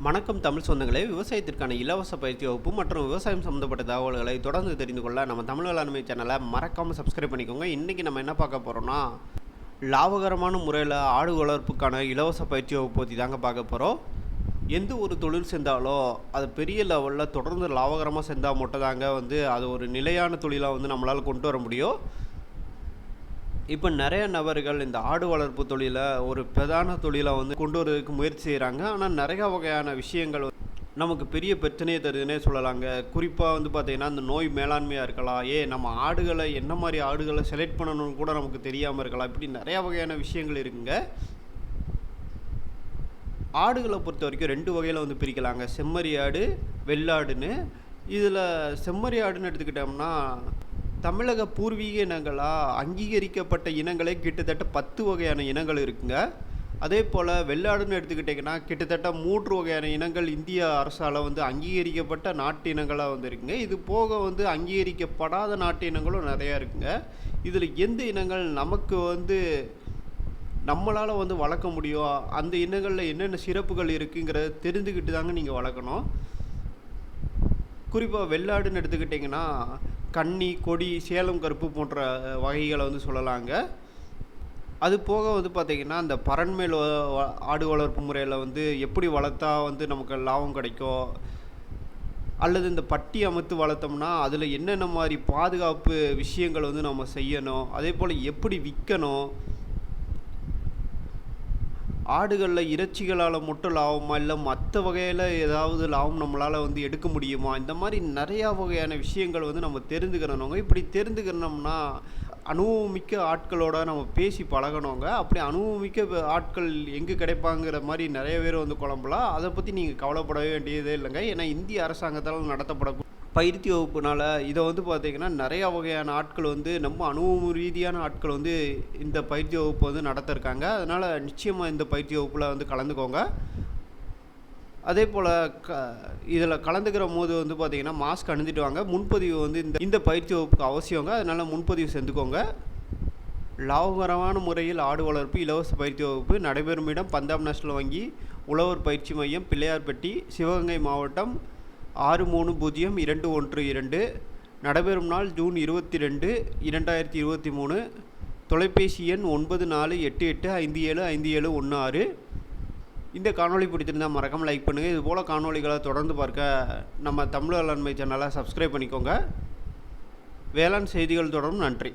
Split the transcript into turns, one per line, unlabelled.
வணக்கம் தமிழ் சொந்தங்களே, விவசாயத்திற்கான இலவச பயிற்சி வகுப்பு மற்றும் விவசாயம் சம்மந்தப்பட்ட தகவல்களை தொடர்ந்து தெரிந்து கொள்ள நம்ம தமிழ் வேளாண்மை சேனலை மறக்காமல் சப்ஸ்கிரைப் பண்ணிக்கோங்க. இன்றைக்கி நம்ம என்ன பார்க்க போகிறோம்னா, லாபகரமான முறையில் ஆடு வளர்ப்புக்கான இலவச பயிற்சி வகுப்பு பற்றி தாங்க பார்க்க போகிறோம். எந்த ஒரு தொழில் செஞ்சாலோ அது பெரிய லெவலில் தொடர்ந்து லாபகரமாக செஞ்சால் மட்டும் தாங்க அது ஒரு நிலையான தொழிலாக நம்மளால் கொண்டு வர முடியும். இப்போ நிறைய நபர்கள் இந்த ஆடு வளர்ப்பு தொழிலை ஒரு பிரதான தொழிலை கொண்டு வரதுக்கு முயற்சி செய்கிறாங்க. ஆனால் நிறையா வகையான விஷயங்கள் நமக்கு பெரிய பிரச்சனையை தருதுன்னே சொல்லலாங்க. குறிப்பாக பார்த்திங்கன்னா இந்த நோய் மேலாண்மையாக இருக்கலாம், நம்ம ஆடுகளை என்ன மாதிரி ஆடுகளை செலக்ட் பண்ணணும்னு கூட நமக்கு தெரியாமல் இருக்கலாம். இப்படி நிறையா வகையான விஷயங்கள் இருக்குங்க. ஆடுகளை பொறுத்த வரைக்கும் ரெண்டு வகையில் பிரிக்கலாங்க, செம்மறி ஆடு, வெள்ளாடுன்னு. இதில் செம்மறி ஆடுன்னு எடுத்துக்கிட்டோம்னா தமிழக பூர்வீக இனங்களாக அங்கீகரிக்கப்பட்ட இனங்களே கிட்டத்தட்ட 10 வகையான இனங்கள் இருக்குங்க. அதே போல் வெள்ளாடுன்னு எடுத்துக்கிட்டிங்கன்னா கிட்டத்தட்ட 3 வகையான இனங்கள் இந்திய அரசால் அங்கீகரிக்கப்பட்ட நாட்டு இனங்களாக இருக்குங்க. இது போக அங்கீகரிக்கப்படாத நாட்டு இனங்களும் நிறையா இருக்குங்க. இதில் எந்த இனங்கள் நமக்கு நம்மளால் வளர்க்க முடியும், அந்த இனங்களில் என்னென்ன சிறப்புகள் இருக்குங்கிறத தெரிஞ்சுக்கிட்டு தாங்க நீங்கள் வளர்க்கணும். குறிப்பாக வெள்ளாடுன்னு எடுத்துக்கிட்டிங்கன்னா கன்னி, கொடி, சேலம் கருப்பு போன்ற வகைகளை சொல்லலாங்க. அது போக பார்த்திங்கன்னா அந்த பரண்மேல் ஆடு வளர்ப்பு முறையில் எப்படி வளர்த்தா நமக்கு லாபம் கிடைக்கும், அல்லது இந்த பட்டி அமைத்து வளர்த்தோம்னா அதில் என்னென்ன மாதிரி பாதுகாப்பு விஷயங்கள் நம்ம செய்யணும், அதே போல் எப்படி விற்கணும், ஆடுகளில் இறைச்சிகளால் மட்டும் லாபமா இல்லை மற்ற வகையில் ஏதாவது லாபம் நம்மளால் எடுக்க முடியுமா, இந்த மாதிரி நிறையா வகையான விஷயங்கள் நம்ம தெரிஞ்சுக்கிறணுங்க. இப்படி தெரிஞ்சுக்கிறோம்னா அனுபவமிக்க ஆட்களோட நம்ம பேசி பழகணுங்க. அப்படி அனுபவமிக்க ஆட்கள் எங்கே கிடைப்பாங்கிற மாதிரி நிறைய பேர் குழம்பலாம். அதை பற்றி நீங்கள் கவலைப்பட வேண்டியதே இல்லைங்க. ஏன்னா இந்திய அரசாங்கத்தால் நடத்தப்படக்கூடிய பயிற்சி வகுப்புனால் இதை பார்த்திங்கன்னா நிறையா வகையான ஆட்கள் நம்ம அனுபவ ரீதியான ஆட்கள் இந்த பயிற்சி வகுப்பு நடத்திருக்காங்க. அதனால் நிச்சயமாக இந்த பயிற்சி வகுப்பில் கலந்துக்கோங்க. அதே போல் இதில் கலந்துக்கிற போது பார்த்திங்கன்னா மாஸ்க் அணிஞ்சிட்டு வாங்க. முன்பதிவு இந்த பயிற்சி வகுப்புக்கு அவசியங்க. அதனால் முன்பதிவு செஞ்சுக்கோங்க. லாபகரமான முறையில் ஆடு வளர்ப்பு இலவச பயிற்சி வகுப்பு நடைபெறும் இடம் பஞ்சாப் நேஷனல் வங்கி உழவர் பயிற்சி மையம், பிள்ளையார்பட்டி, சிவகங்கை மாவட்டம் 600212. நடைபெறும் நாள் ஜூன் 22, 2023. தொலைபேசி எண் 9488575716. இந்த காணொளி பிடிச்சிருந்தால் மறக்காமல் லைக் பண்ணுங்கள். இதுபோல் காணொளிகளை தொடர்ந்து பார்க்க நம்ம தமிழ் வேளாண்மை சேனலை சப்ஸ்கிரைப் பண்ணிக்கோங்க. வேளாண் செய்திகள் தொடரும். நன்றி.